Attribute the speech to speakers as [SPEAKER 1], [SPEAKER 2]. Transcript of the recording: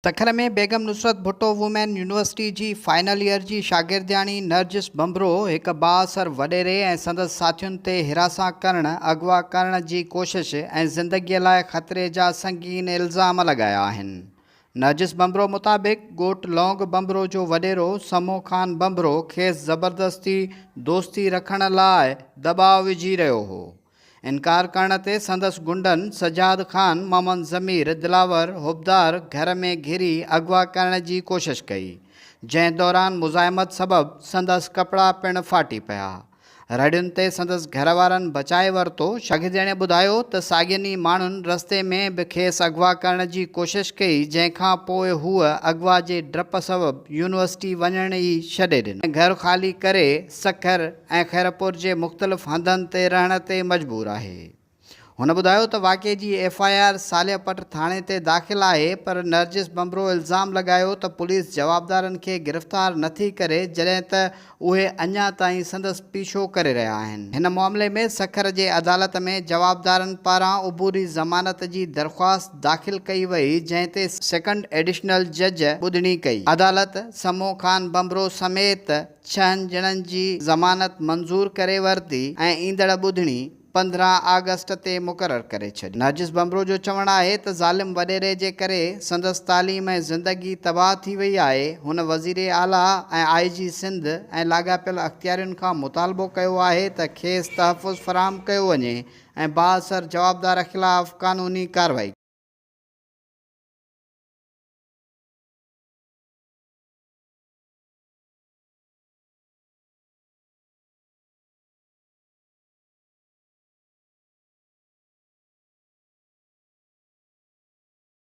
[SPEAKER 1] सखर में बेगम नुसरत Bhutto women university जी final year जी शागिर्दियाणी नर्जिस बंबरो एक बाअसर वडेरे ऐं संदसि साथियुनि ते हिरासा करण अगवा करण जी कोशिश ऐं ज़िंदगीअ लाइ ख़तरे जा संगीन इल्ज़ाम लगाया आहिनि। नर्जिस बंबरो मुताबिक़ ॻोठ लौंग बंबरो जो वडेरो समो ख़ान बंबरो खेसि ज़बरदस्ती दोस्ती रखण लाइ दबाउ विझी रहियो हो। इनकार करण ते संदसि गुंडनि सजाद ख़ान, मोहम्मद ज़मीर, दिलावर, हुबदार घर में घिरी अगवा करण जी कोशिश कई, जंहिं दौरान मुज़ाहिमत सबबि संदसि कपिड़ा पिणु फाटी पिया। रड़ियुनि ते संदसि घर वारनि बचाए वरितो। शागिर्दियाणीअ ॿुधायो त साॻियनि ई माण्हुनि रस्ते में बि खेसि अगवा करण जी कोशिश कई, जंहिंखां पोइ हूअ अगवा जे डप सबबि यूनिवर्सिटी वञण ई छॾे ॾिनो। घर ख़ाली करे सखर ऐं खैरपुर जे मुख़्तलिफ़ हंधनि ते रहण ते मजबूर आहे। हुन ॿुधायो त वाक़े जी FIR सालियापट थाणे ते दाख़िल आहे, पर नर्जिस बंबरो इल्ज़ाम लॻायो त पुलिस जवाबदारनि खे गिरफ़्तार नथी करे, जॾहिं त उहे अञा ताईं संदसि पीछो करे रहिया आहिनि। हिन मामले में सखर जे अदालत में जवाबदारनि पारां उबूरी ज़मानत जी दरख़्वास्त दाख़िल कई वई, जंहिं ते सेकंड एडिशनल जज ॿुधणी कई। अदालत समो ख़ान बंबरो समेत 6 ॼणनि जी ज़मानत मंज़ूर करे वरिती ऐं ईंदड़ ॿुधणी 15 अगस्त ते मुक़ररु करे छॾी। नर्जिस बंबरो जो चवणु आहे त ज़ालिम वडेरे जे करे संदसि तालीम ऐं ज़िंदगी तबाह थी वई आहे। हुन वज़ीर आला ऐं IG सिंध ऐं लाॻापियल अख़्तियारियुनि खां मुतालबो कयो आहे त खेसि तहफ़ुज़ फ़राहम कयो वञे ऐं बाअसर जवाबदार ख़िलाफ़ क़ानूनी कार्रवाई